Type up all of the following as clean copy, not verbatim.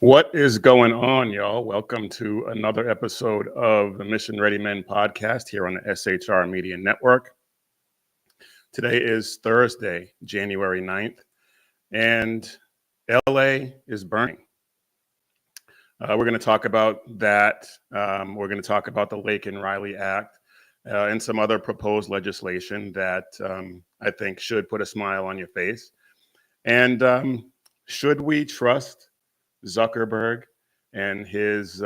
What is going on, y'all? Welcome to another episode of the Mission Ready Men podcast here on the SHR Media Network. Today is Thursday, January 9th, and LA is burning. We're going to talk about that. We're going to talk about the Laken Riley Act and some other proposed legislation that I think should put a smile on your face. And should we trust Zuckerberg and his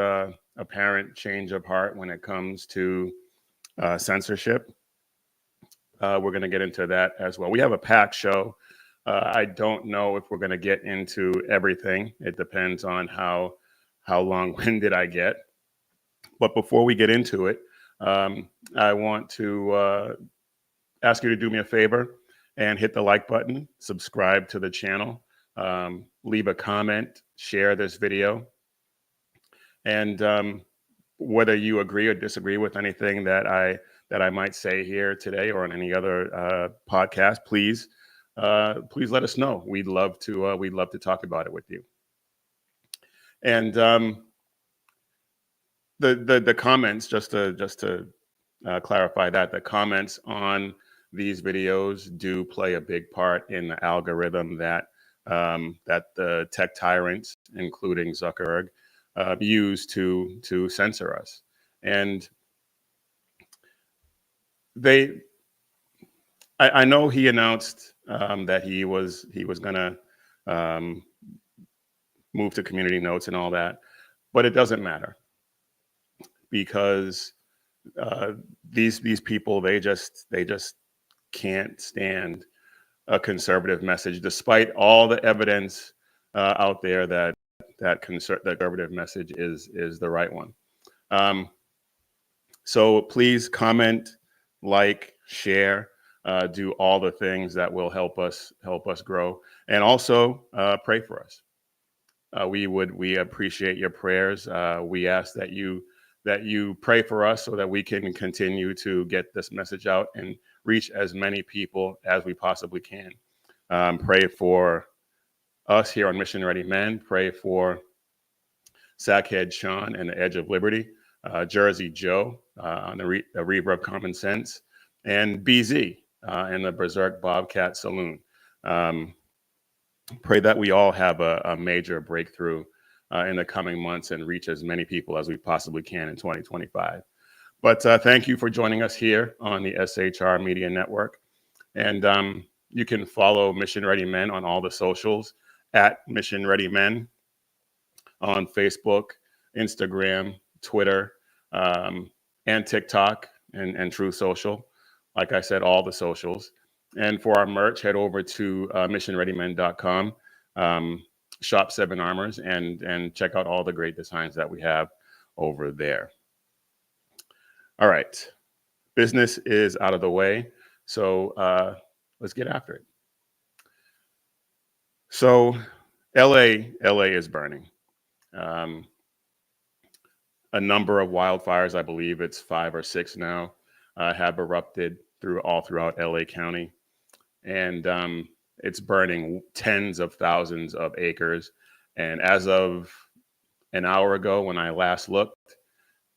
apparent change of heart when it comes to censorship? We're going to get into that as well. We have a packed show. I don't know if we're going to get into everything. It depends on how long-winded I get. But before we get into it, I want to ask you to do me a favor and hit the like button, subscribe to the channel, leave a comment, share this video. And whether you agree or disagree with anything that I might say here today or on any other podcast, please let us know. We'd love to talk about it with you. And the comments, just to clarify that, the comments on these videos do play a big part in the algorithm that the tech tyrants, including Zuckerberg, use to censor us. And I know he announced that he was going to move to community notes and all that, but it doesn't matter because these people, they just can't stand a conservative message, despite all the evidence out there that conservative message is the right one. So please comment, like, share, do all the things that will help us grow, and also pray for us. We appreciate your prayers. We ask that you pray for us so that we can continue to get this message out and reach as many people as we possibly can. Pray for us here on Mission Ready Men. Pray for Sackhead Sean and the Edge of Liberty, Jersey Joe on the Reaver of Common Sense, and BZ and the Berserk Bobcat Saloon. Pray that we all have a major breakthrough in the coming months and reach as many people as we possibly can in 2025. But thank you for joining us here on the SHR Media Network. And you can follow Mission Ready Men on all the socials at Mission Ready Men on Facebook, Instagram, Twitter, and TikTok and True Social. Like I said, all the socials. And for our merch, head over to missionreadymen.com, shop 7 Armors, and check out all the great designs that we have over there. All right, business is out of the way, so let's get after it. So LA is burning. A number of wildfires, I believe it's 5 or 6 now, have erupted throughout LA County. And it's burning tens of thousands of acres. And as of an hour ago, when I last looked,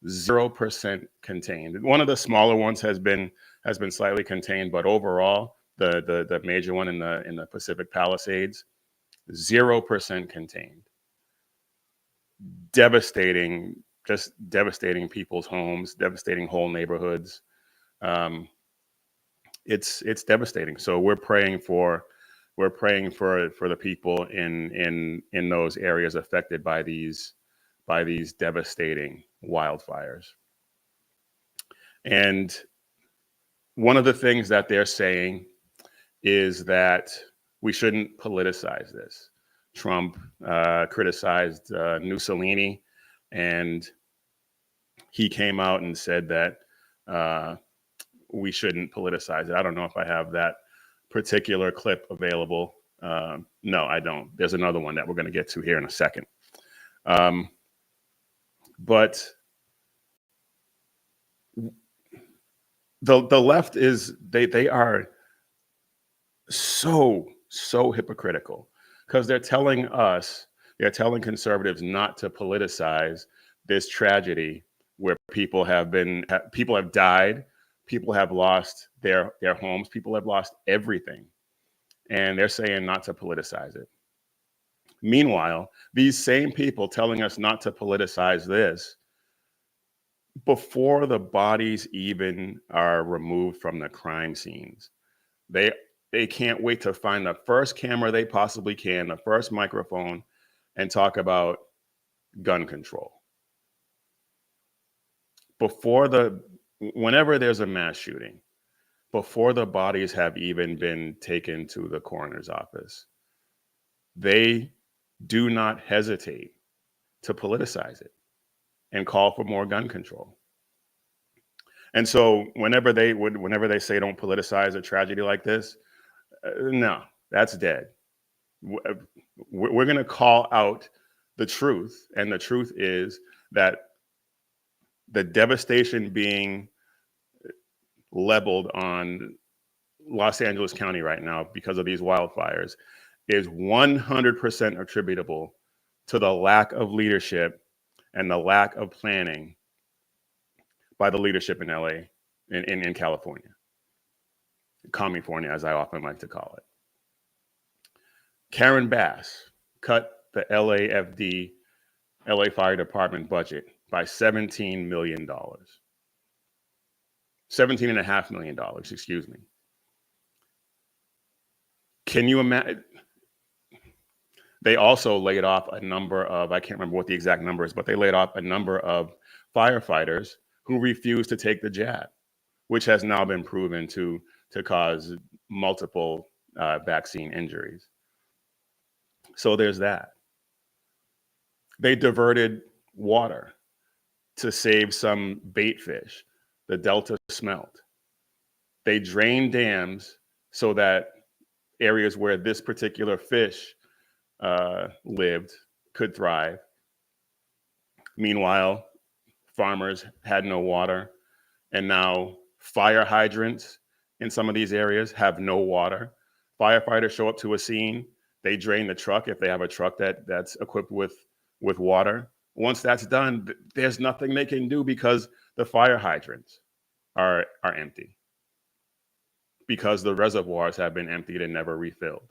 0% contained. One of the smaller ones has been slightly contained, but overall, the major one in the Pacific Palisades, 0% contained. Devastating, just devastating people's homes, devastating whole neighborhoods. It's devastating. So we're praying for the people in those areas affected by these devastating wildfires. And one of the things that they're saying is that we shouldn't politicize this. Trump criticized Mussolini, and he came out and said that we shouldn't politicize it. I don't know if I have that particular clip available. No, I don't. There's another one that we're going to get to here in a second. But the left is, they are so hypocritical, because they're telling us They're telling conservatives not to politicize this tragedy where people have died, people have lost their homes, people have lost everything. And they're saying not to politicize it. Meanwhile, these same people telling us not to politicize this, before the bodies even are removed from the crime scenes, they can't wait to find the first camera they possibly can, the first microphone, and talk about gun control. Whenever there's a mass shooting, before the bodies have even been taken to the coroner's office, they do not hesitate to politicize it and call for more gun control. And so whenever they say don't politicize a tragedy like this, no, that's dead. We're going to call out the truth, and the truth is that the devastation being leveled on Los Angeles County right now because of these wildfires is 100% attributable to the lack of leadership and the lack of planning by the leadership in LA, in California, California, as I often like to call it. Karen Bass cut the LAFD, LA Fire Department budget by $17 million. $17.5 million, excuse me. Can you imagine? They also laid off a number of, I can't remember what the exact number is, but they laid off a number of firefighters who refused to take the jab, which has now been proven to cause multiple vaccine injuries. So there's that. They diverted water to save some bait fish, the Delta smelt. They drained dams so that areas where this particular fish lived could thrive. Meanwhile, farmers had no water, and now fire hydrants in some of these areas have no water. Firefighters show up to a scene, they drain the truck if they have a truck that's equipped with water. Once that's done, there's nothing they can do because the fire hydrants are empty, because the reservoirs have been emptied and never refilled.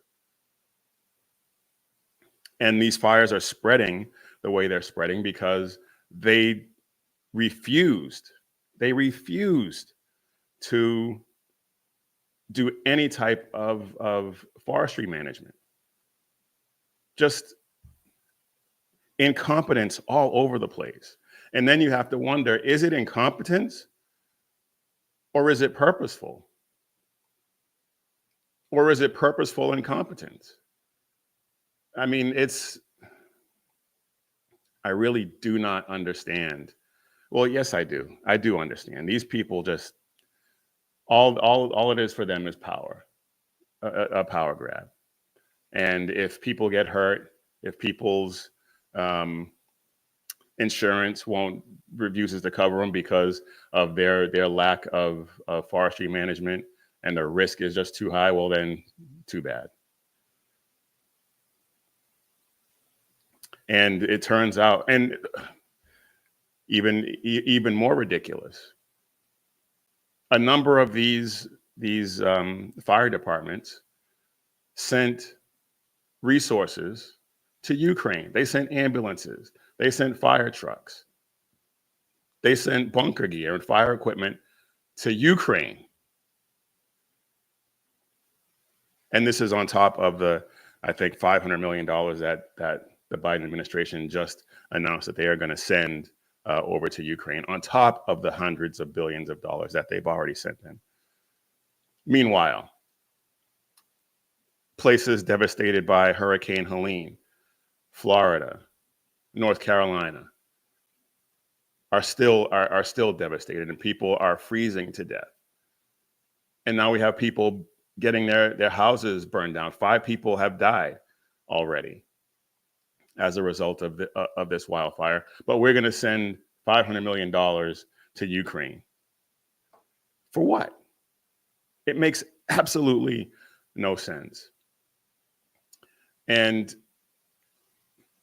And these fires are spreading the way they're spreading because they refused to do any type of forestry management. Just incompetence all over the place. And then you have to wonder, is it incompetence or is it purposeful? Or is it purposeful incompetence? I mean, I really do not understand. Well, yes, I do. I do understand. These people just, all it is for them is power, a power grab. And if people get hurt, if people's insurance refuses to cover them because of their lack of forestry management and the risk is just too high, well, then too bad. And it turns out, and even more ridiculous, a number of these fire departments sent resources to Ukraine. They sent ambulances, they sent fire trucks, they sent bunker gear and fire equipment to Ukraine. And this is on top of the, I think, $500 million that the Biden administration just announced that they are going to send over to Ukraine, on top of the hundreds of billions of dollars that they've already sent them. Meanwhile, places devastated by Hurricane Helene, Florida, North Carolina, are still devastated, and people are freezing to death. And now we have people getting their houses burned down. 5 people have died already as a result of this wildfire. But we're going to send $500 million to Ukraine. For what? It makes absolutely no sense. And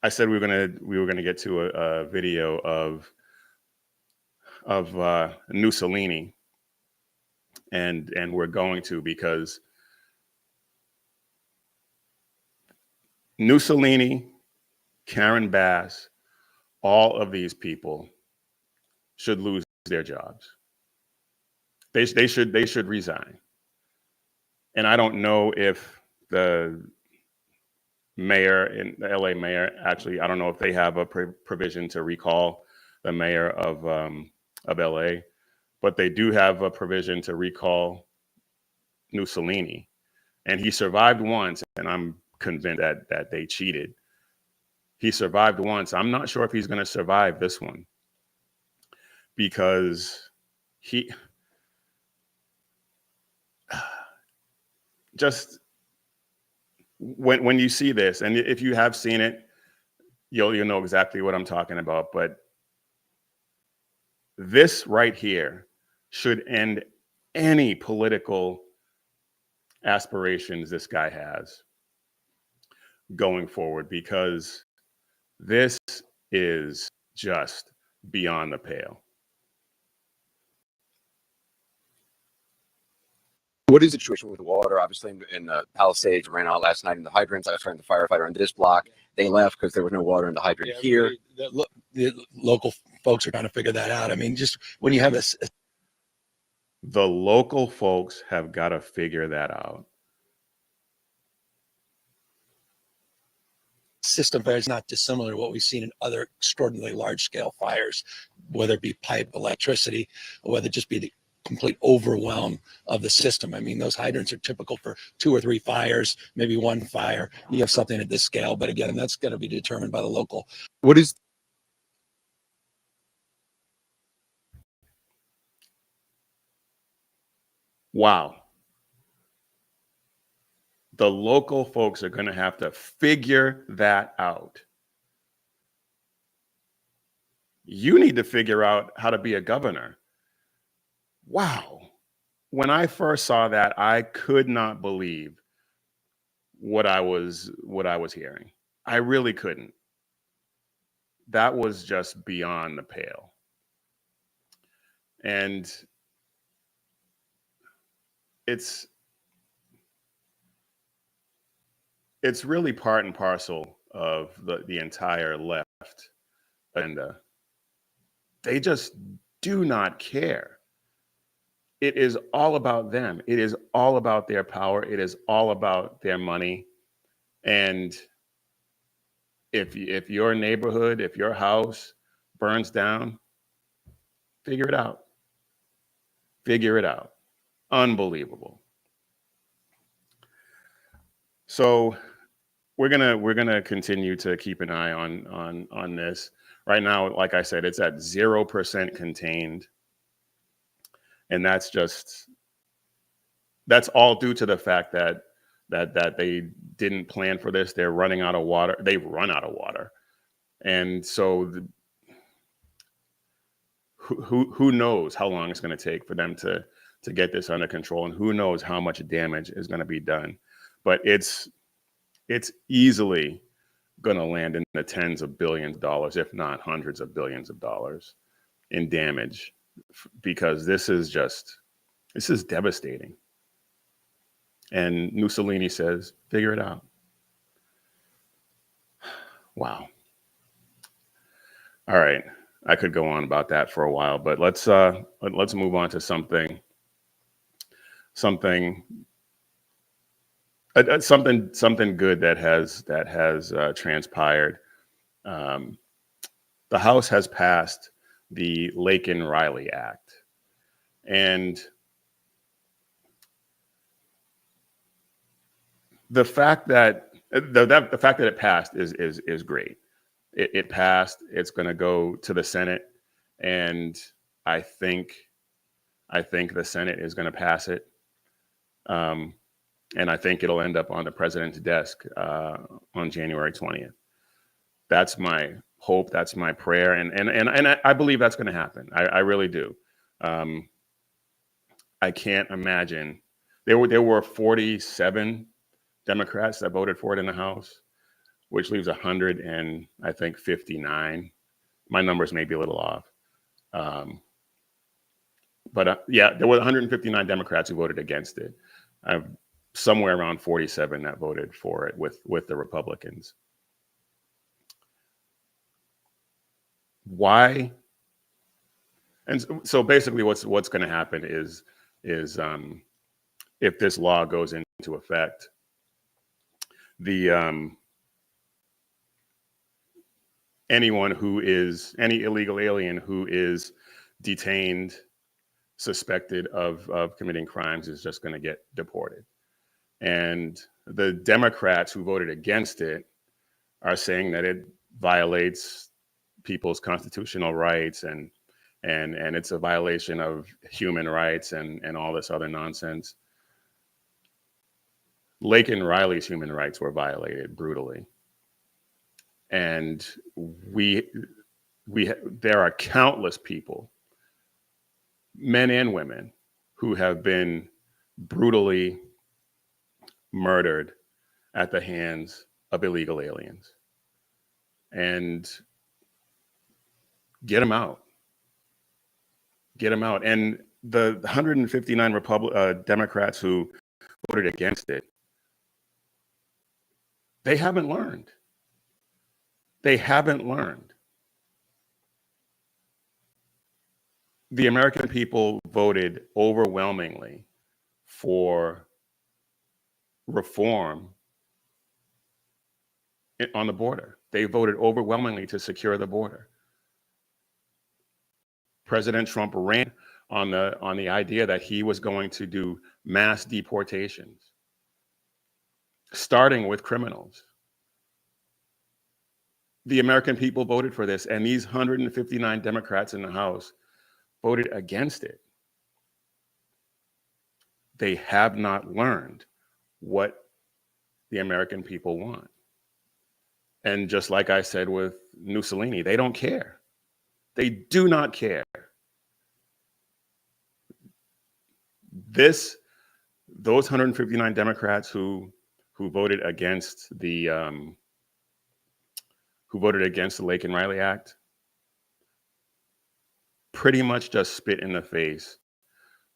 I said we were gonna get to a video of Mussolini, and we're going to, because Mussolini, Karen Bass, all of these people should lose their jobs. They should resign. And I don't know if the mayor in the LA mayor, actually, I don't know if they have a provision to recall the mayor of LA, but they do have a provision to recall Mussolini. And he survived once, and I'm convinced that they cheated. He survived once. I'm not sure if he's going to survive this one, because he just, when you see this, and if you have seen it, you'll know exactly what I'm talking about. But this right here should end any political aspirations this guy has going forward, because this is just beyond the pale. What is the situation with the water? Obviously, in the Palisades, ran out last night in the hydrants. I was trying to firefighter on this block. They left because there was no water in the hydrant here. The local folks are trying to figure that out. I mean, just when you have the local folks have got to figure that out. System fire is not dissimilar to what we've seen in other extraordinarily large-scale fires, whether it be pipe, electricity, or whether it just be the complete overwhelm of the system. I mean, those hydrants are typical for 2 or 3 fires, maybe 1 fire. You have something at this scale, but again, that's going to be determined by the local. What is Wow. The local folks are going to have to figure that out. You need to figure out how to be a governor. Wow. When I first saw that, I could not believe what I was hearing. I really couldn't. That was just beyond the pale. And it's really part and parcel of the entire left agenda. They just do not care. It is all about them. It is all about their power. It is all about their money. And if your neighborhood, if your house burns down, figure it out. Figure it out. Unbelievable. So we're gonna continue to keep an eye on this. Right now, like I said, it's at 0% contained. And that's all due to the fact that they didn't plan for this. They're running out of water. They've run out of water. And so who knows how long it's going to take for them to get this under control, and who knows how much damage is going to be done. But it's easily going to land in the tens of billions of dollars, if not hundreds of billions of dollars in damage, because this is devastating. And Mussolini says, figure it out. Wow. All right. I could go on about that for a while, but let's move on to something good that has transpired. The House has passed the Laken Riley Act, and the fact that it passed is great. It passed. It's going to go to the Senate, and I think the Senate is going to pass it. And I think it'll end up on the president's desk on January 20th. That's my hope. That's my prayer, and I believe that's going to happen. I really do. I can't imagine. There were 47 Democrats that voted for it in the House. which leaves 100 and I think 59. My numbers may be a little off. But yeah, there were 159 Democrats who voted against it. Somewhere around 47 that voted for it with the Republicans. Why? And so basically what's going to happen is if this law goes into effect, the any illegal alien who is detained, suspected of committing crimes is just going to get deported. And the Democrats who voted against it are saying that it violates people's constitutional rights and it's a violation of human rights and all this other nonsense. Laken Riley's human rights were violated brutally. And there are countless people, men and women, who have been brutally murdered at the hands of illegal aliens. And get them out. Get them out. And the 159 Democrats who voted against it, they haven't learned. They haven't learned. The American people voted overwhelmingly for reform on the border. They voted overwhelmingly to secure the border. President Trump ran on the idea that he was going to do mass deportations, starting with criminals. The American people voted for this, and these 159 Democrats in the House voted against it. They have not learned what the American people want. And just like I said with Mussolini, they don't care. They do not care. Those 159 Democrats who voted against the Laken Riley Act pretty much just spit in the face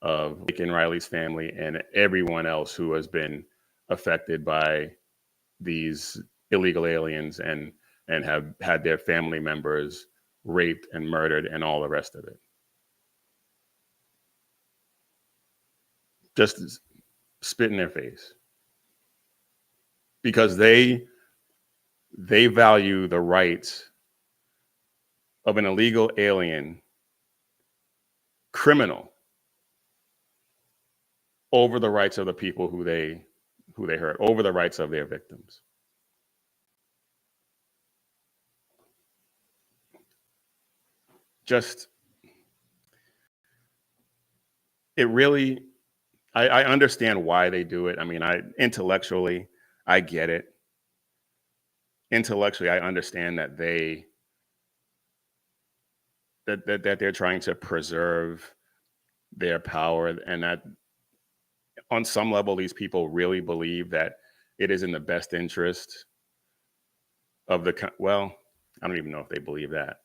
of Laken Riley's family and everyone else who has been affected by these illegal aliens and have had their family members raped and murdered and all the rest of it. Just spit in their face. Because they value the rights of an illegal alien criminal over the rights of the people who they hurt, over the rights of their victims. Just, it really, I understand why they do it. I mean, intellectually, I get it. Intellectually, I understand that that they're trying to preserve their power, and that on some level, these people really believe that it is in the best interest of well, I don't even know if they believe that.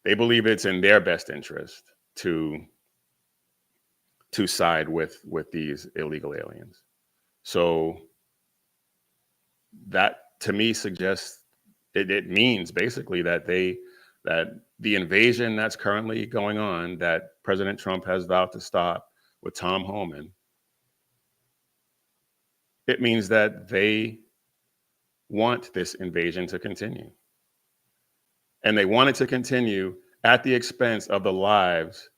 They believe it's in their best interest to side with these illegal aliens. So that to me suggests it means basically that the invasion that's currently going on, that President Trump has vowed to stop with Tom Homan, it means that they want this invasion to continue. And they want it to continue at the expense of the lives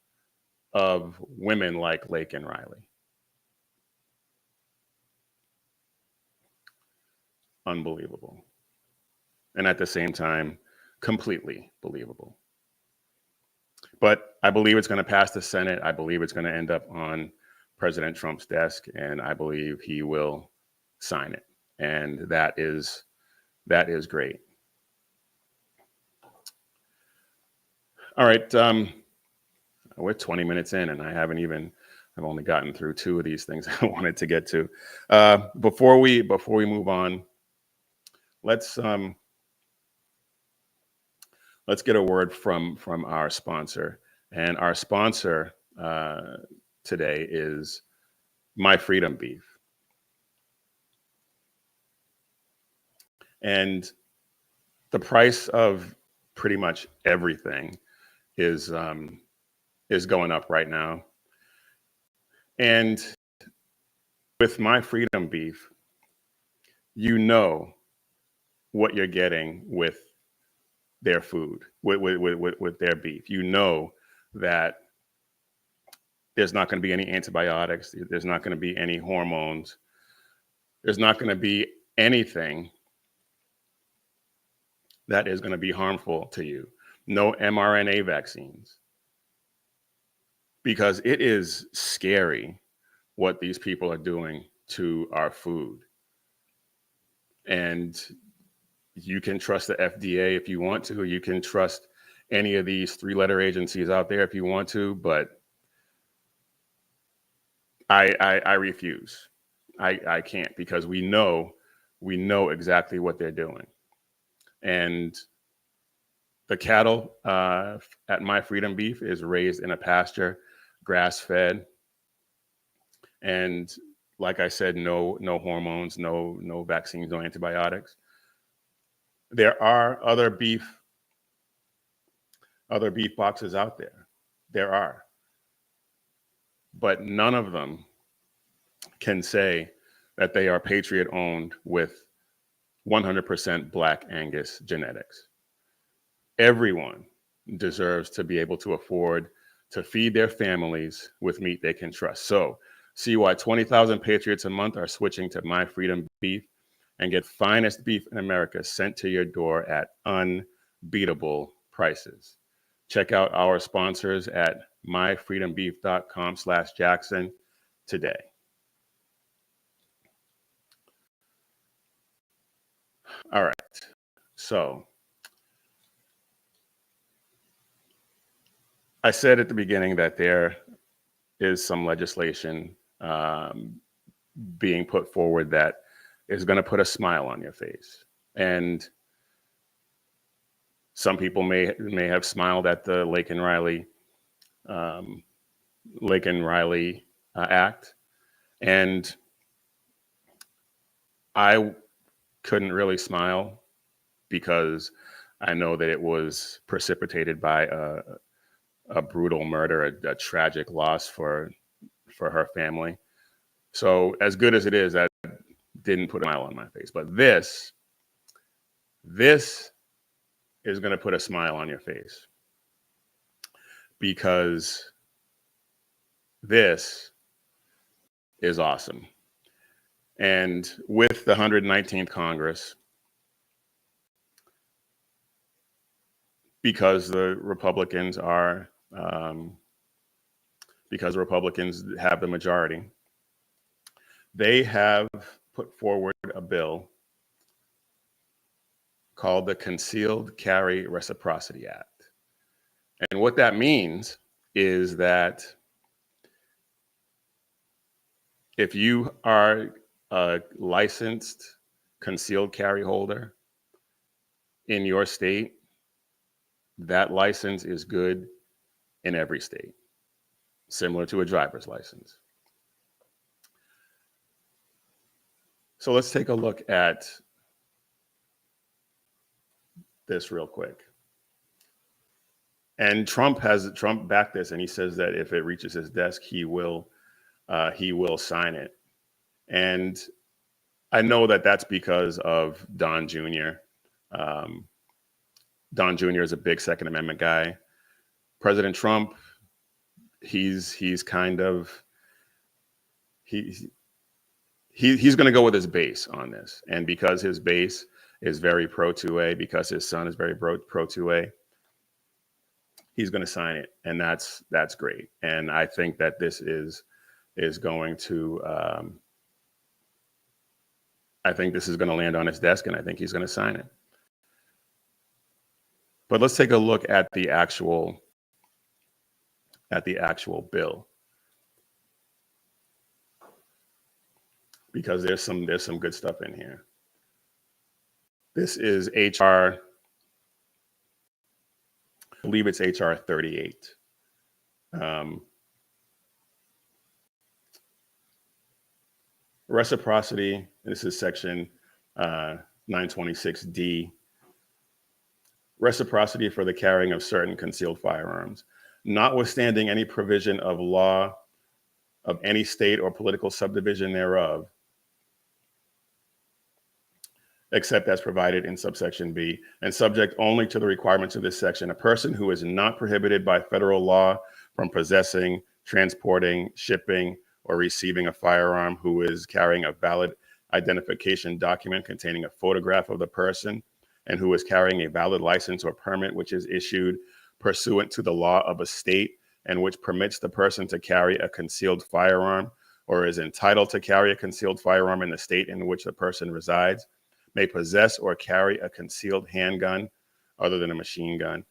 of women like Laken Riley. Unbelievable. And at the same time, completely believable. But I believe it's going to pass the Senate. I believe it's going to end up on President Trump's desk, and I believe he will sign it. And that is great. All right, we're 20 minutes in, and I've only gotten through 2 of these things I wanted to get to. Before we move on, let's get a word from our sponsor. And our sponsor today is My Freedom Beef. And the price of pretty much everything is going up right now. And with My Freedom Beef, you know what you're getting with their food, with their beef. You know that there's not going to be any antibiotics. There's not going to be any hormones. There's not going to be anything that is going to be harmful to you. No mRNA vaccines. Because it is scary what these people are doing to our food. And you can trust the FDA if you want to. You can trust any of these three-letter agencies out there if you want to, but I refuse. I can't, because we know exactly what they're doing. And the cattle at My Freedom Beef is raised in a pasture, grass-fed, and like I said, no hormones, no vaccines, no antibiotics. There are other beef boxes out there. There are. But none of them can say that they are Patriot owned with 100% Black Angus genetics. Everyone deserves to be able to afford to feed their families with meat they can trust. So see why 20,000 Patriots a month are switching to My Freedom Beef and get finest beef in America sent to your door at unbeatable prices. Check out our sponsors at myfreedombeef.com/Jackson today. All right. So I said at the beginning that there is some legislation being put forward that is going to put a smile on your face. And some people may have smiled at the Laken Riley Act. And I couldn't really smile because I know that it was precipitated by a brutal murder, a tragic loss for her family. So as good as it is, that didn't put a smile on my face. But this is going to put a smile on your face, because this is awesome. And with the 119th Congress, because the Republicans have the majority, they have put forward a bill called the Concealed Carry Reciprocity Act. And what that means is that if you are a licensed concealed carry holder in your state, that license is good in every state, similar to a driver's license. So let's take a look at this real quick. And Trump backed this, and he says that if it reaches his desk, he will sign it. And I know that that's because of Don Jr. Don Jr. is a big Second Amendment guy. President Trump, he's going to go with his base on this, and because his base is very pro 2A, because his son is very pro 2A, he's going to sign it, and that's great. And I think that this is going to land on his desk, and I think he's going to sign it. But let's take a look at the actual bill, because there's some good stuff in here. This is HR, I believe it's HR 38. Reciprocity, this is section 926D. Reciprocity for the carrying of certain concealed firearms. Notwithstanding any provision of law of any state or political subdivision thereof, except as provided in subsection B, and subject only to the requirements of this section, a person who is not prohibited by federal law from possessing, transporting, shipping, or receiving a firearm, who is carrying a valid identification document containing a photograph of the person, and who is carrying a valid license or permit which is issued pursuant to the law of a state and which permits the person to carry a concealed firearm, or is entitled to carry a concealed firearm in the state in which the person resides, may possess or carry a concealed handgun other than a machine gun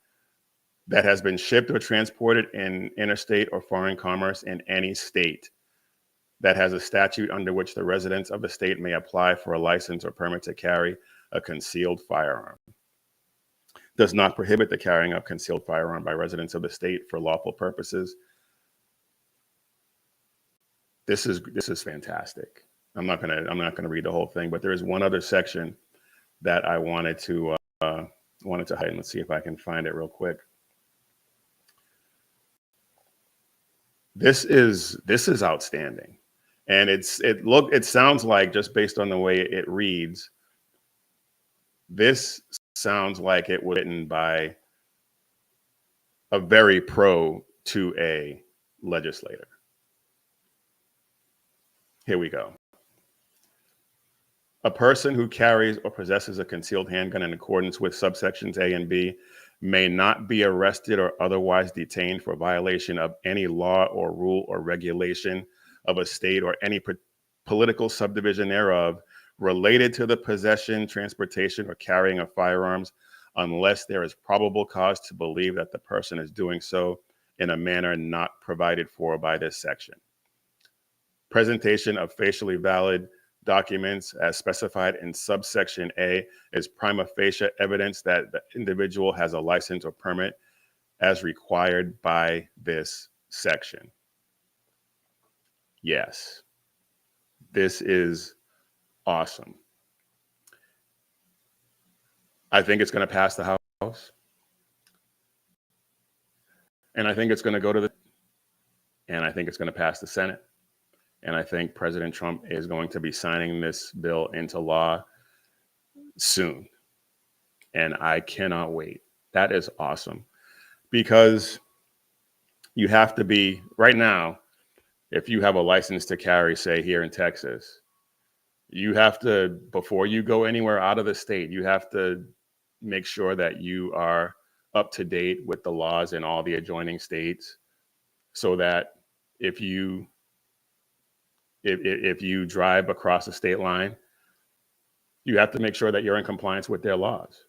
that has been shipped or transported in interstate or foreign commerce in any state that has a statute under which the residents of the state may apply for a license or permit to carry a concealed firearm. Does not prohibit the carrying of concealed firearm by residents of the state for lawful purposes. This is fantastic. I'm not gonna read the whole thing, but there is one other section that I wanted to hide. Let's see if I can find it real quick. This is outstanding, and it sounds like, just based on the way it reads, this sounds like it was written by a very pro 2A legislator. Here we go. A person who carries or possesses a concealed handgun in accordance with subsections A and B may not be arrested or otherwise detained for violation of any law or rule or regulation of a state or any political subdivision thereof related to the possession, transportation, or carrying of firearms, unless there is probable cause to believe that the person is doing so in a manner not provided for by this section. Presentation of facially valid documents as specified in subsection A is prima facie evidence that the individual has a license or permit as required by this section. Yes, this is awesome. I think it's going to pass the House, and I think it's going to go to and I think it's going to pass the Senate. And I think President Trump is going to be signing this bill into law soon. And I cannot wait. That is awesome. Because you have to be, right now, if you have a license to carry, say here in Texas, you have to, before you go anywhere out of the state, you have to make sure that you are up to date with the laws in all the adjoining states, so that if you drive across the state line, you have to make sure that you're in compliance with their laws.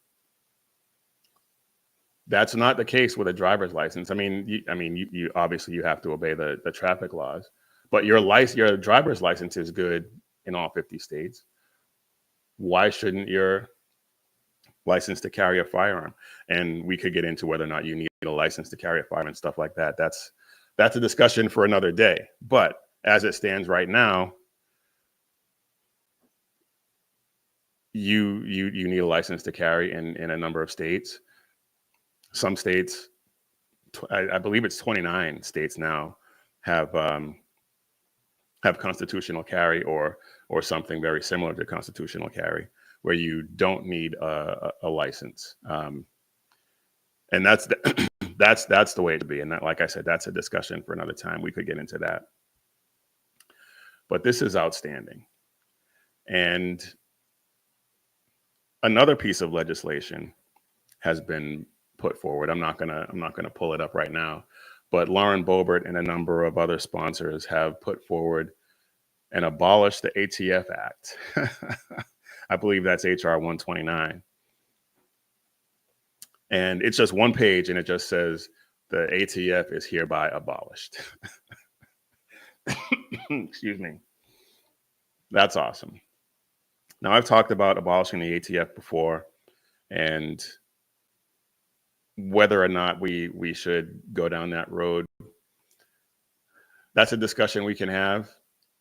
That's not the case with a driver's license. You obviously you have to obey the traffic laws, but your driver's license is good in all 50 states. Why shouldn't your license to carry a firearm? And we could get into whether or not you need a license to carry a firearm and stuff like that. That's a discussion for another day. But as it stands right now, you need a license to carry in a number of states. Some states, I believe it's 29 states now, have constitutional carry or something very similar to constitutional carry, where you don't need a license. And that's the way to be. And that, like I said, that's a discussion for another time. We could get into that. But this is outstanding. And another piece of legislation has been put forward. I'm not gonna pull it up right now, but Lauren Boebert and a number of other sponsors have put forward and abolished the ATF Act. I believe that's HR 129. And it's just one page, and it just says the ATF is hereby abolished. Excuse me. That's awesome. Now, I've talked about abolishing the ATF before, and whether or not we should go down that road, that's a discussion we can have.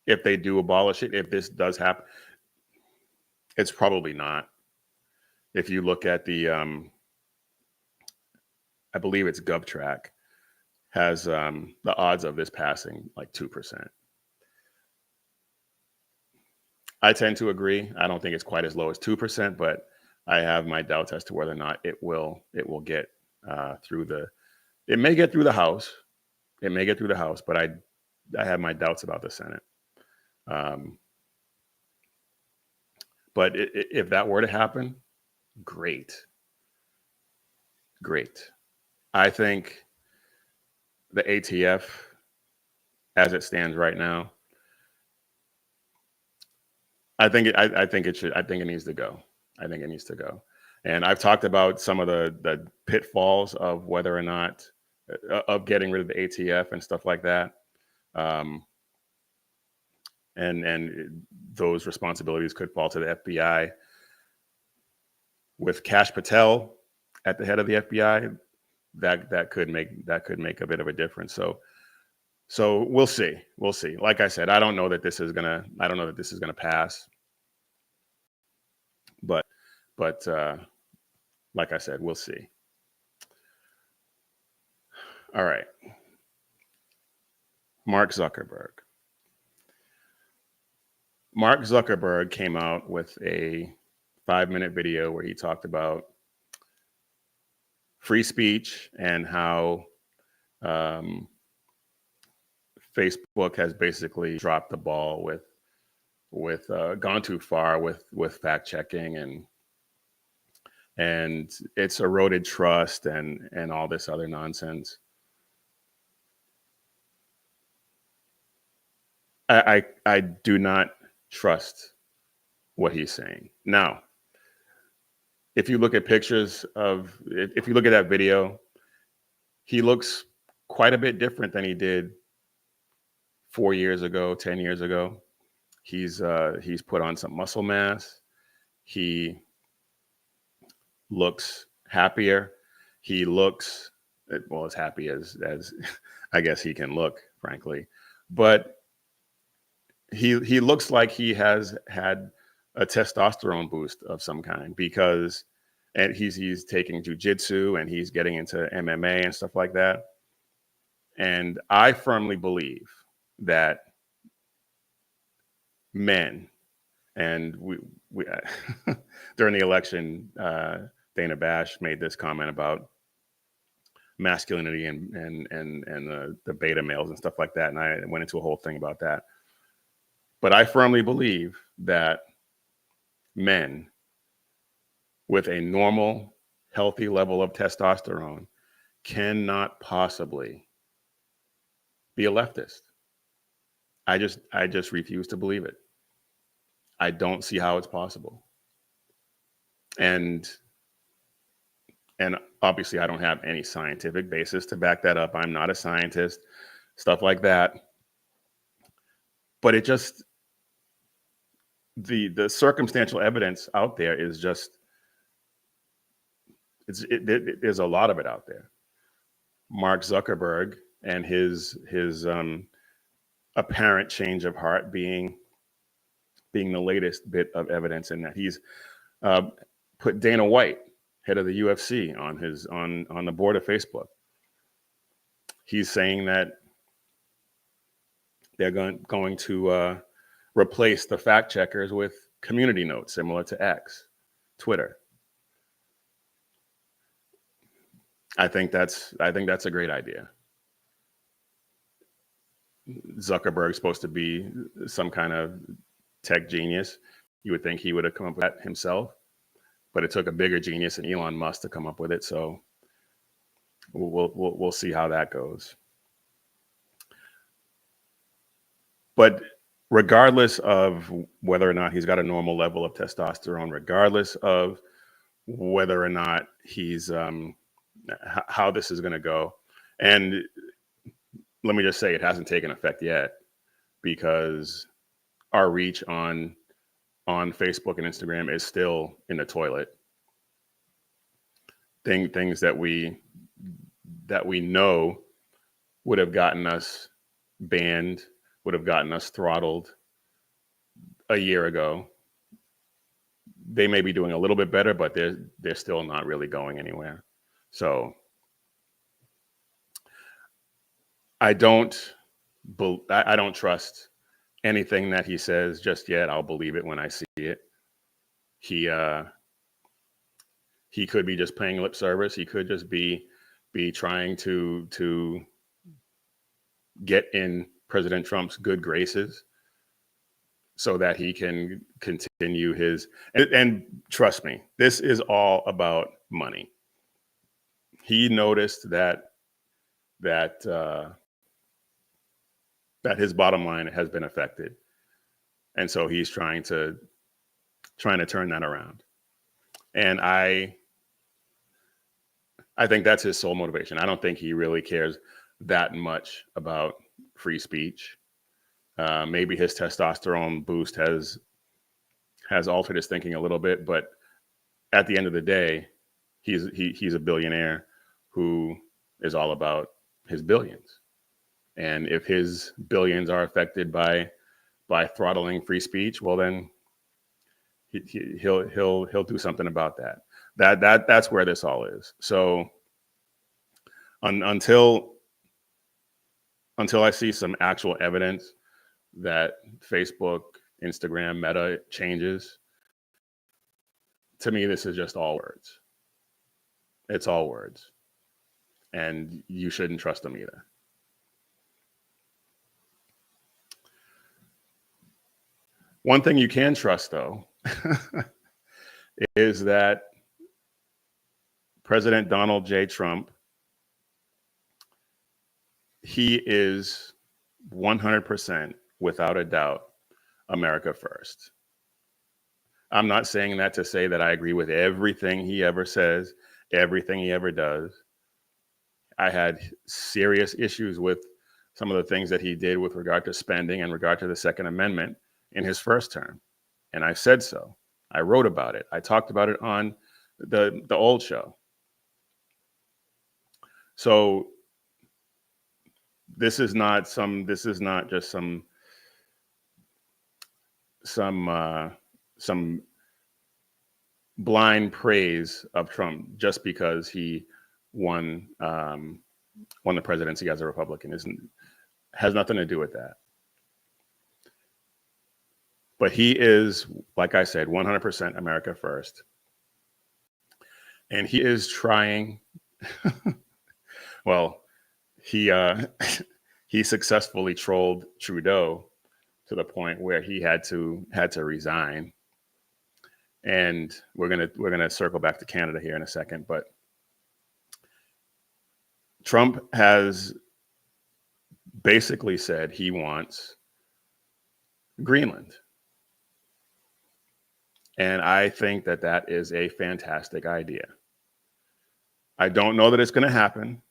If they do abolish it, if this does happen, it's probably not. If you look at the, I believe it's GovTrack, has the odds of this passing like 2%. I tend to agree. I don't think it's quite as low as 2%, but I have my doubts as to whether or not it will get through the. It may get through the House. It may get through the House, but I have my doubts about the Senate. But if that were to happen, great. I think the ATF, as it stands right now, I think it needs to go. I think it needs to go. And I've talked about some of the pitfalls of whether or not of getting rid of the ATF and stuff like that. And those responsibilities could fall to the FBI. With Kash Patel at the head of the FBI, that could make a bit of a difference. So we'll see. Like I said, I don't know that this is gonna pass. But like I said, we'll see. All right. Mark Zuckerberg came out with a 5-minute video where he talked about free speech and how Facebook has basically dropped the ball with gone too far with fact checking and it's eroded trust and all this other nonsense. I do not trust what he's saying. Now, if you look at if you look at that video, he looks quite a bit different than he did 4 years ago, 10 years ago. He's put on some muscle mass. He looks happier. He looks, well, as happy as I guess he can look, frankly. But he looks like he has had a testosterone boost of some kind and he's taking jujitsu and he's getting into MMA and stuff like that. And I firmly believe that men, and we during the election, Dana Bash made this comment about masculinity and the beta males and stuff like that, and I went into a whole thing about that. But I firmly believe that men with a normal, healthy level of testosterone cannot possibly be a leftist. I just refuse to believe it. I don't see how it's possible. And obviously I don't have any scientific basis to back that up. I'm not a scientist, stuff like that. But it just, the circumstantial evidence out there is just, there's a lot of it out there. Mark Zuckerberg and his apparent change of heart being the latest bit of evidence in that. He's put Dana White, head of the UFC, on the board of Facebook. He's saying that they're going to replace the fact checkers with community notes, similar to X, Twitter. I think that's a great idea. Zuckerberg's supposed to be some kind of tech genius. You would think he would have come up with that himself, but it took a bigger genius than Elon Musk to come up with it. So we'll see how that goes. But regardless of whether or not he's got a normal level of testosterone, regardless of whether or not he's how this is going to go, and let me just say it hasn't taken effect yet, because our reach on on Facebook and Instagram is still in the toilet. Things that we know would have gotten us banned, would have gotten us throttled a year ago. They may be doing a little bit better, but they're still not really going anywhere. So I don't trust anything that he says just yet. I'll believe it when I see it. He could be just paying lip service. He could just be trying to get in President Trump's good graces so that he can continue his, and trust me, this is all about money. He noticed that his bottom line has been affected. And so he's trying to turn that around. And I think that's his sole motivation. I don't think he really cares that much about free speech. Maybe his testosterone boost has altered his thinking a little bit, but at the end of the day, he's a billionaire who is all about his billions. And if his billions are affected by throttling free speech, well then he'll do something about that. That's where this all is. So until I see some actual evidence that Facebook, Instagram, Meta changes, to me, this is just all words. It's all words. And you shouldn't trust them either. One thing you can trust, though, is that President Donald J. Trump, he is 100%, without a doubt, America first. I'm not saying that to say that I agree with everything he ever says, everything he ever does. I had serious issues with some of the things that he did with regard to spending and regard to the Second Amendment in his first term. And I said so. I wrote about it. I talked about it on the old show. So this is not just some blind praise of Trump just because he won the presidency as a Republican. Has nothing to do with that. But he is, like I said, 100% America first. And he is trying, well, he successfully trolled Trudeau to the point where he had to resign. And we're gonna circle back to Canada here in a second, but Trump has basically said he wants Greenland. And I think that is a fantastic idea. I don't know that it's going to happen,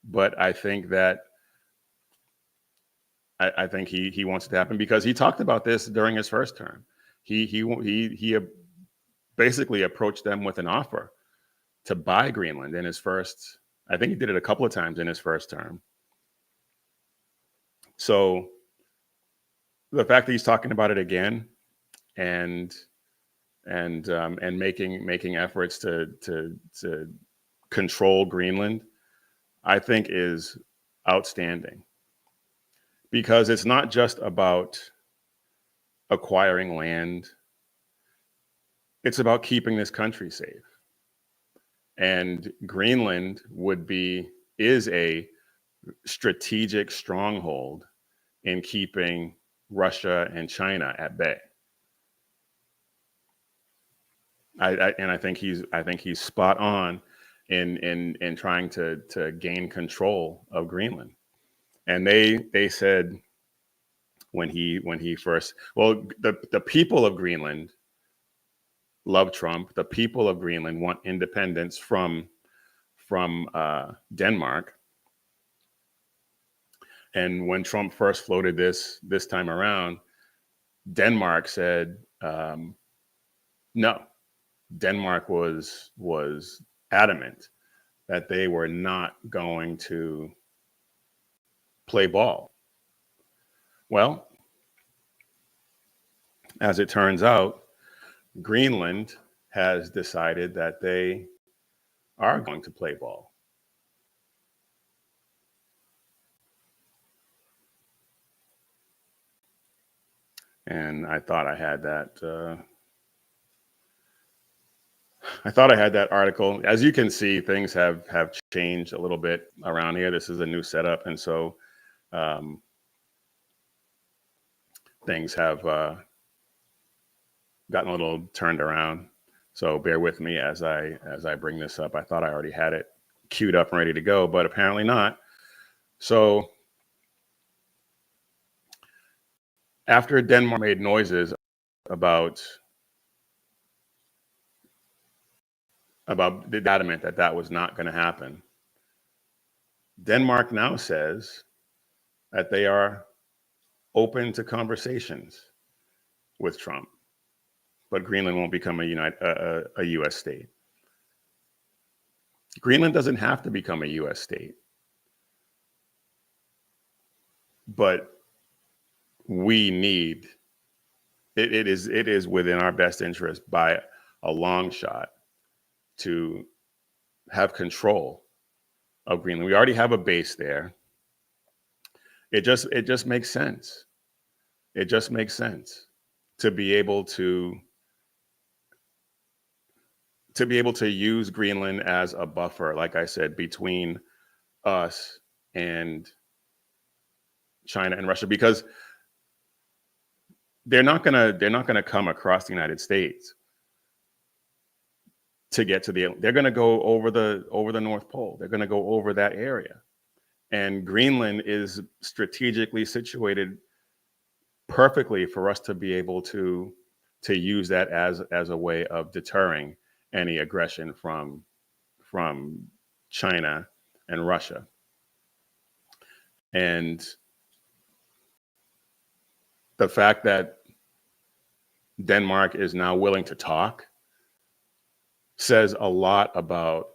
but I think that I think he wants it to happen because he talked about this during his first term. He basically approached them with an offer to buy Greenland in his first. I think he did it a couple of times in his first term. So the fact that he's talking about it again and making efforts to control Greenland, I think is outstanding, because it's not just about acquiring land. It's about keeping this country safe. And Greenland is a strategic stronghold in keeping Russia and China at bay. I think he's spot on in trying to gain control of Greenland. And they said when he first, well, the people of Greenland love Trump. The people of Greenland want independence from Denmark. And when Trump first floated this time around, Denmark said, No, Denmark was adamant that they were not going to play ball. Well, as it turns out, Greenland has decided that they are going to play ball. And I thought I had that. I thought I had that article. As you can see, things have changed a little bit around here. This is a new setup, and so things have gotten a little turned around. So bear with me as I bring this up. I thought I already had it queued up and ready to go, but apparently not. So after Denmark made noises about the adamant that was not going to happen, Denmark now says that they are open to conversations with Trump, but Greenland won't become a U.S. state. Greenland doesn't have to become a U.S. state, but we need it. It is within our best interest by a long shot to have control of Greenland. We already have a base there. It just makes sense. It just makes sense to be able to use Greenland as a buffer, like I said, between us and China and Russia, because they're not gonna come across the United States to get to they're gonna go over the North Pole. They're gonna go over that area. And Greenland is strategically situated perfectly for us to be able to use that as a way of deterring any aggression from China and Russia. And the fact that Denmark is now willing to talk says a lot about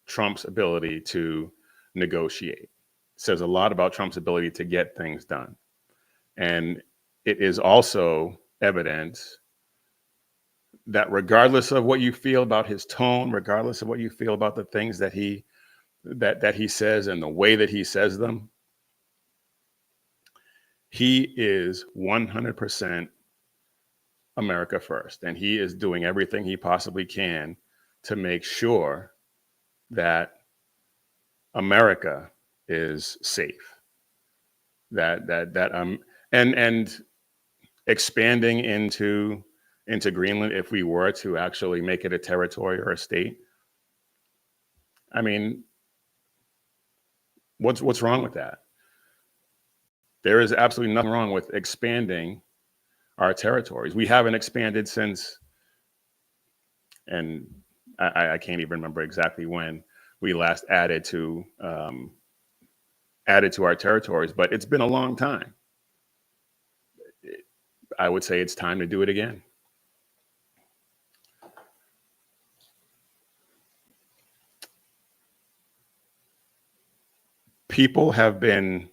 Trump's ability to negotiate. Says a lot about Trump's ability to get things done. And it is also evidence that regardless of what you feel about his tone, regardless of what you feel about the things that he says and the way that he says them, he is 100% America first. And he is doing everything he possibly can to make sure that America is safe. And expanding into Greenland, if we were to actually make it a territory or a state, I mean, what's wrong with that? There is absolutely nothing wrong with expanding our territories. We haven't expanded since, and I can't even remember exactly when we last added to our territories, but it's been a long time. I would say it's time to do it again. People have been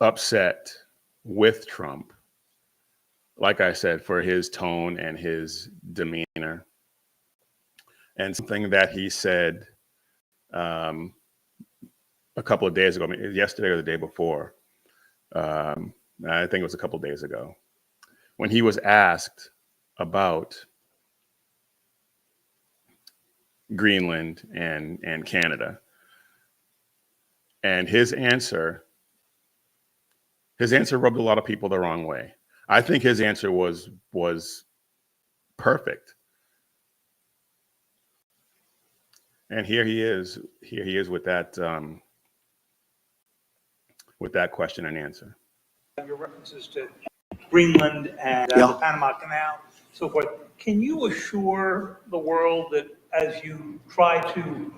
upset with Trump, like I said, for his tone and his demeanor. And something that he said a couple of days ago, yesterday or the day before, I think it was a couple of days ago, when he was asked about Greenland and Canada. And his answer rubbed a lot of people the wrong way. I think his answer was perfect. And here he is with that question and answer. Your references to Greenland and the Panama Canal, so forth. Can you assure the world that as you try to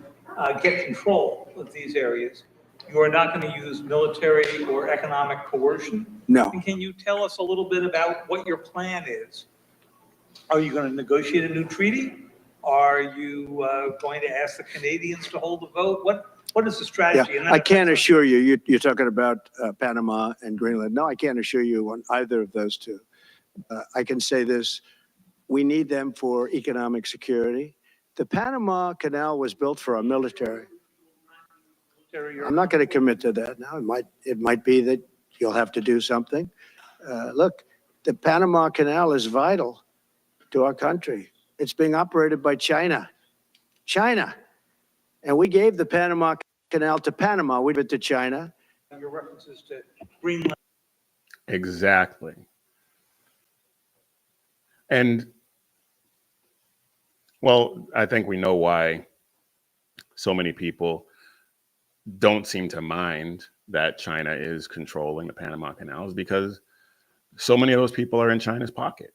get control of these areas, you are not going to use military or economic coercion? No. And can you tell us a little bit about what your plan is? Are you going to negotiate a new treaty? Are you going to ask the Canadians to hold the vote? What is the strategy? Yeah, I can't assure you, you're talking about Panama and Greenland. No, I can't assure you on either of those two. I can say this, we need them for economic security. The Panama Canal was built for our military. I'm not going to commit to that now. It might be that you'll have to do something. Look, the Panama Canal is vital to our country. It's being operated by China. And we gave the Panama Canal to Panama. We gave it to China. Your references to Greenland. Exactly. And, well, I think we know why so many people don't seem to mind that China is controlling the Panama Canal, is because so many of those people are in China's pocket,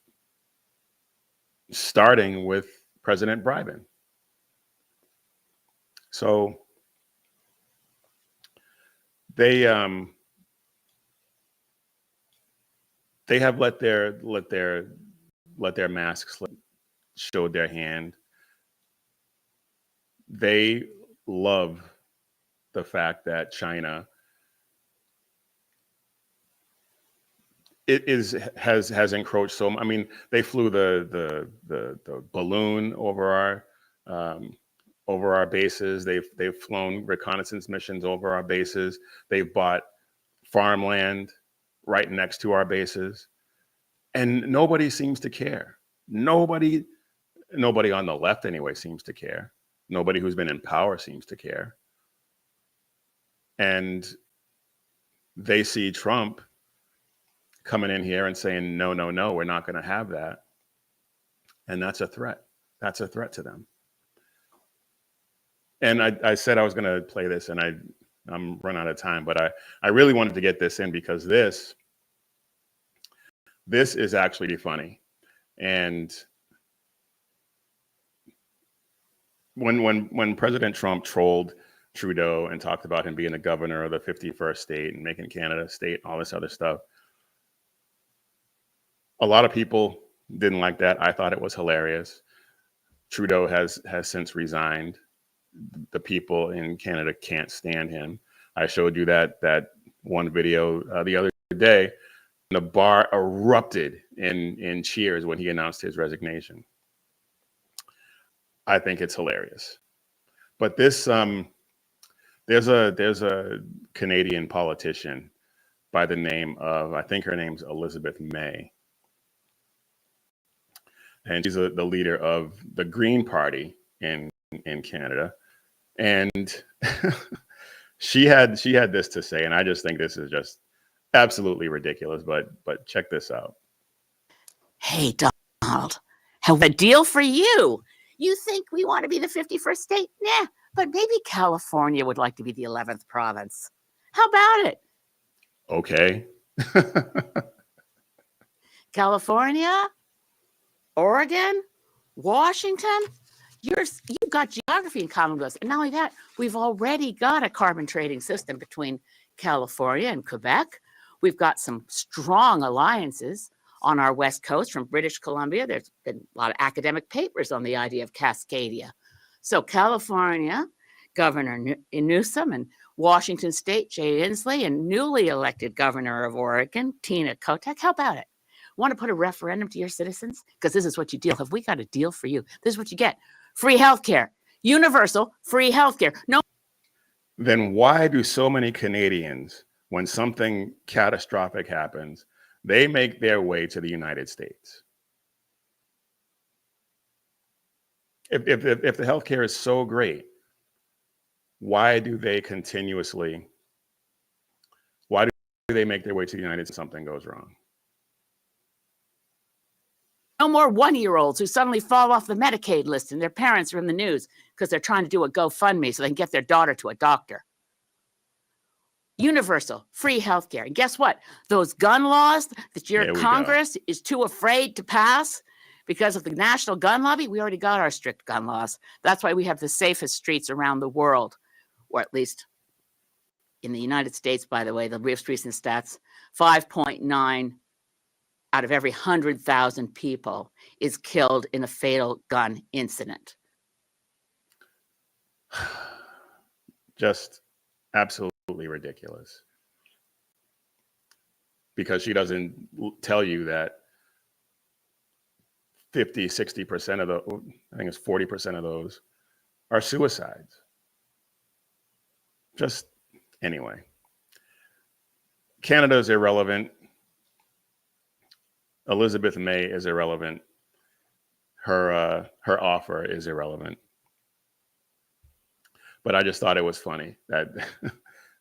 starting with President Biden. So they have let their masks showed their hand. They love the fact that China has encroached so. I mean, they flew the balloon over our bases. They've flown reconnaissance missions over our bases. They've bought farmland right next to our bases, and nobody seems to care. Nobody on the left anyway seems to care. Nobody who's been in power seems to care. And they see Trump coming in here and saying, no, we're not going to have that. And that's a threat. That's a threat to them. And I said I was going to play this, and I'm run out of time, but I really wanted to get this in because this is actually funny. And when President Trump trolled Trudeau and talked about him being the governor of the 51st state and making Canada a state and all this other stuff, a lot of people didn't like that. I thought it was hilarious. Trudeau has since resigned. The people in Canada can't stand him. I showed you that one video the other day. The bar erupted in cheers when he announced his resignation. I think it's hilarious. But this there's a Canadian politician by the name of, I think her name's Elizabeth May. And she's the leader of the Green Party in Canada. And she had this to say, and I just think this is just absolutely ridiculous, but check this out. Hey, Donald, have a deal for you. You think we want to be the 51st state? Nah, but maybe California would like to be the 11th province. How about it? Okay. California, Oregon, Washington, you've got geography in common with us. And not only that, we've already got a carbon trading system between California and Quebec. We've got some strong alliances on our West Coast from British Columbia. There's been a lot of academic papers on the idea of Cascadia. So California, Governor Newsom, and Washington State, Jay Inslee, and newly elected Governor of Oregon, Tina Kotek. How about it? Want to put a referendum to your citizens? Because this is what you deal. Have we got a deal for you? This is what you get. Free healthcare. Universal free healthcare. No. Then why do so many Canadians, when something catastrophic happens, they make their way to the United States? If the healthcare is so great, why do they make their way to the United States when something goes wrong? No more 1-year-olds who suddenly fall off the Medicaid list and their parents are in the news because they're trying to do a GoFundMe so they can get their daughter to a doctor. Universal free healthcare. And guess what? Those gun laws that your Congress is too afraid to pass because of the national gun lobby, we already got our strict gun laws. That's why we have the safest streets around the world, or at least in the United States, by the way, the most recent stats, 5.9 out of every 100,000 people is killed in a fatal gun incident. Just absolutely ridiculous. Because she doesn't tell you that 50, 60% of the, I think it's 40% of those are suicides. Just anyway. Canada is irrelevant. Elizabeth May is irrelevant. Her offer is irrelevant. But I just thought it was funny that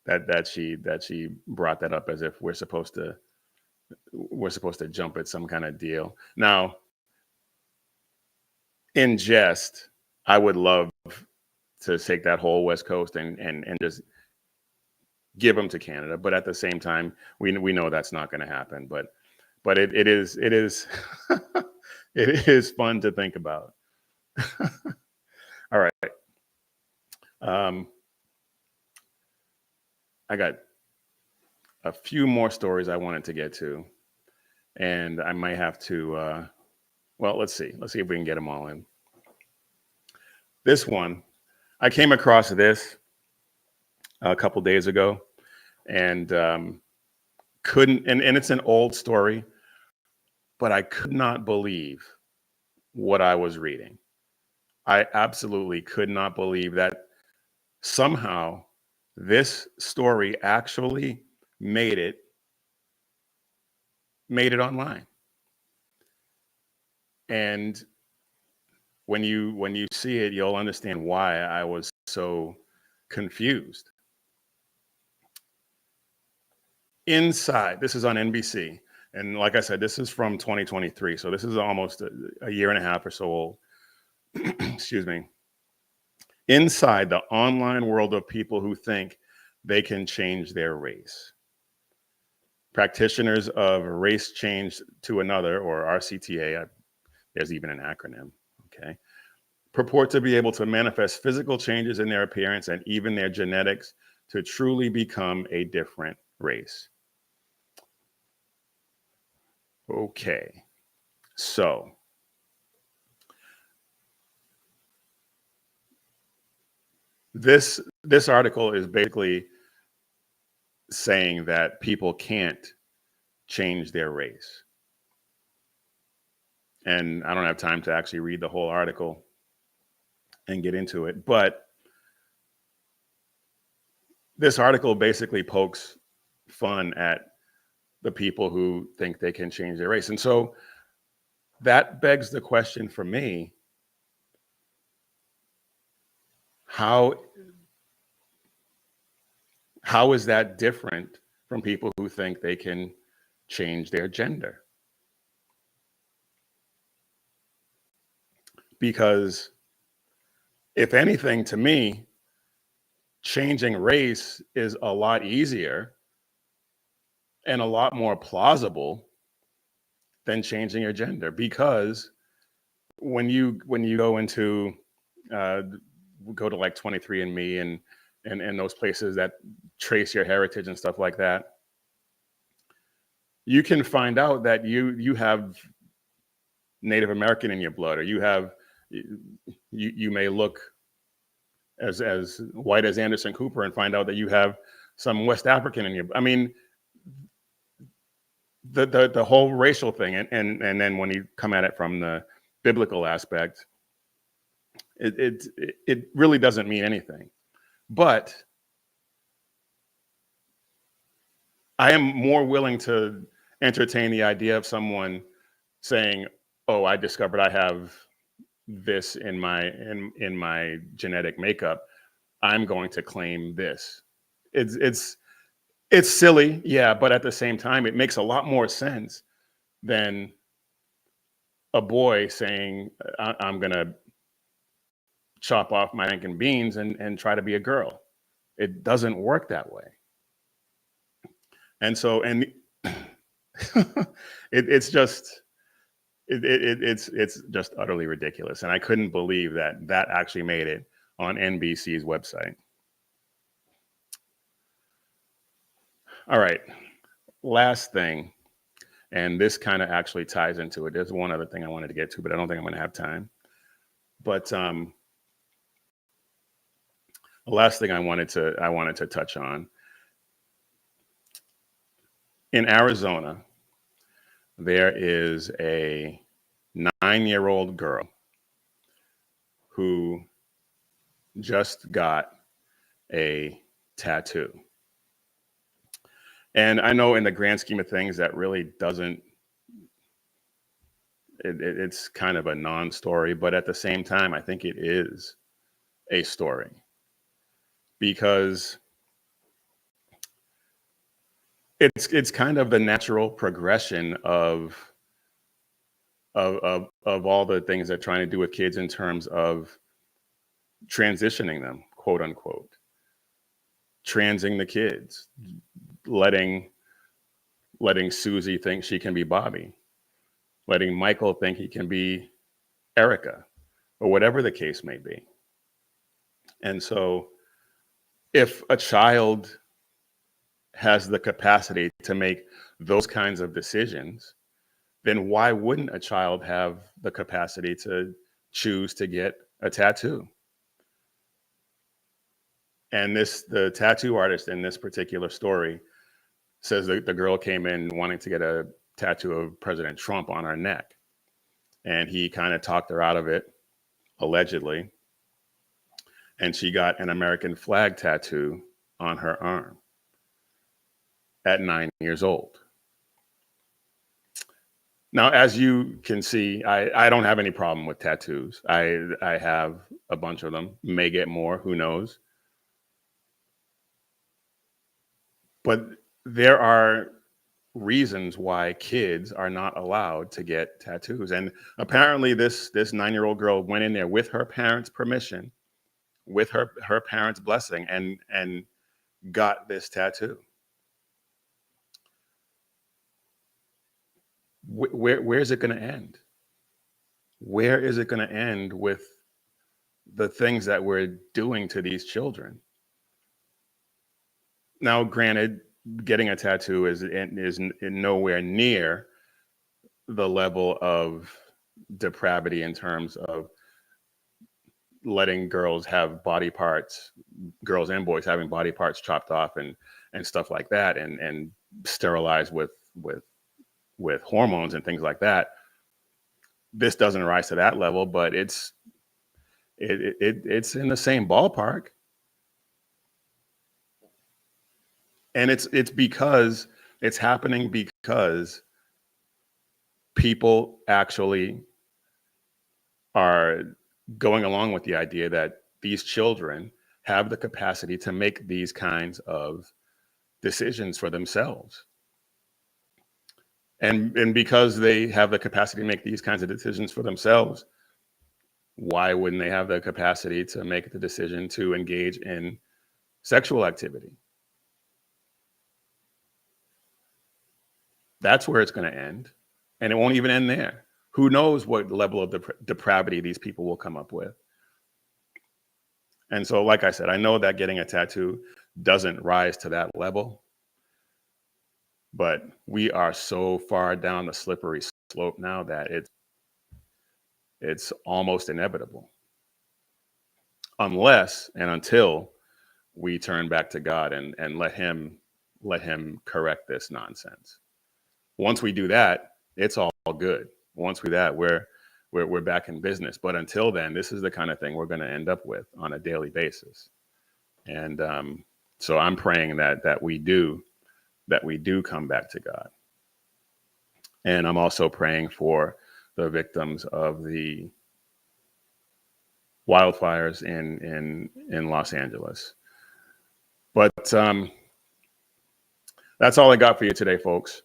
that she brought that up as if we're supposed to jump at some kind of deal. Now, in jest, I would love to take that whole West Coast and just give them to Canada, but at the same time, we know that's not going to happen. But it is it is fun to think about. All right. I got a few more stories I wanted to get to, and I might have to, well, let's see if we can get them all in. This one, I came across this a couple days ago, and couldn't, and it's an old story, but I could not believe what I was reading. I absolutely could not believe that somehow this story actually made it online. And when you see it, you'll understand why I was so confused. Inside, this is on NBC. And like I said, this is from 2023. So this is almost a year and a half or so old. Excuse me. Inside the online world of people who think they can change their race. Practitioners of race change to another, or RCTA, there's even an acronym, okay, purport to be able to manifest physical changes in their appearance and even their genetics to truly become a different race. Okay, so this article is basically saying that people can't change their race. And I don't have time to actually read the whole article and get into it, but this article basically pokes fun at the people who think they can change their race. And so that begs the question for me, how is that different from people who think they can change their gender? Because if anything, to me, changing race is a lot easier and a lot more plausible than changing your gender. Because when you go into go to like 23andMe and those places that trace your heritage and stuff like that, you can find out that you have Native American in your blood, or you may look as white as Anderson Cooper and find out that you have some West African in your. I mean, the whole racial thing, and then when you come at it from the biblical aspect, it really doesn't mean anything. But I am more willing to entertain the idea of someone saying, "Oh, I discovered I have this in my genetic makeup. I'm going to claim this." It's silly, yeah, but at the same time, it makes a lot more sense than a boy saying, "I'm gonna chop off my Rankin beans and try to be a girl." It doesn't work that way. And so, it's just utterly ridiculous. And I couldn't believe that actually made it on NBC's website. All right. Last thing, and this kind of actually ties into it. There's one other thing I wanted to get to, but I don't think I'm going to have time. But the last thing I wanted to touch on, in Arizona, there is a 9-year-old girl who just got a tattoo. And I know in the grand scheme of things, that really doesn't, it's kind of a non-story, but at the same time, I think it is a story, because it's kind of the natural progression of all the things they're trying to do with kids in terms of transitioning them, quote unquote, transing the kids, letting Susie think she can be Bobby, letting Michael think he can be Erica, or whatever the case may be. And so if a child has the capacity to make those kinds of decisions, then why wouldn't a child have the capacity to choose to get a tattoo? And the tattoo artist in this particular story says that the girl came in wanting to get a tattoo of President Trump on her neck. And he kind of talked her out of it, allegedly. And she got an American flag tattoo on her arm at 9 years old. Now, as you can see, I don't have any problem with tattoos. I have a bunch of them, may get more, who knows. But there are reasons why kids are not allowed to get tattoos. And apparently this 9-year-old girl went in there with her parents' permission, with her parents' blessing, and got this tattoo. Where's it going to end? Where is it going to end with the things that we're doing to these children? Now, granted, getting a tattoo is nowhere near the level of depravity in terms of letting girls have body parts, girls and boys having body parts chopped off and stuff like that, and sterilized with hormones and things like that. This doesn't rise to that level, but it's in the same ballpark. And it's because it's happening because people actually are going along with the idea that these children have the capacity to make these kinds of decisions for themselves. And because they have the capacity to make these kinds of decisions for themselves, why wouldn't they have the capacity to make the decision to engage in sexual activity? That's where it's going to end. And it won't even end there. Who knows what level of depravity these people will come up with. And so, like I said, I know that getting a tattoo doesn't rise to that level, but we are so far down the slippery slope now that it's almost inevitable. Unless and until we turn back to God and let him correct this nonsense. Once we do that, it's all good. Once we do that, we're back in business. But until then, this is the kind of thing we're going to end up with on a daily basis. And so I'm praying that we do come back to God. And I'm also praying for the victims of the wildfires in Los Angeles. But that's all I got for you today, folks.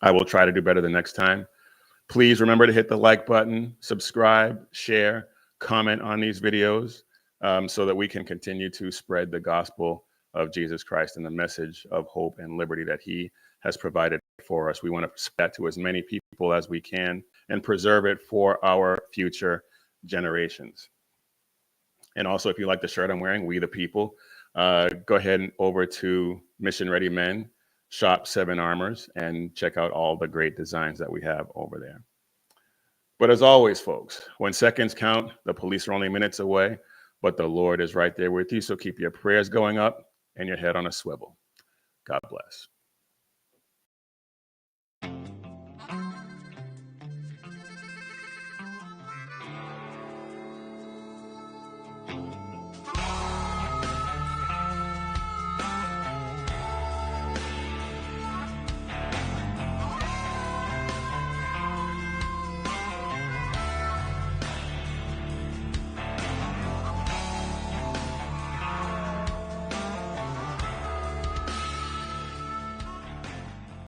I will try to do better the next time. Please remember to hit the like button, subscribe, share, comment on these videos so that we can continue to spread the gospel of Jesus Christ and the message of hope and liberty that he has provided for us. We want to spread that to as many people as we can and preserve it for our future generations. And also, if you like the shirt I'm wearing, We the People, go ahead and over to Mission Ready Men, shop 7 Armors, and check out all the great designs that we have over there. But as always, folks, when seconds count, the police are only minutes away, but the Lord is right there with you. So keep your prayers going up and your head on a swivel. God bless.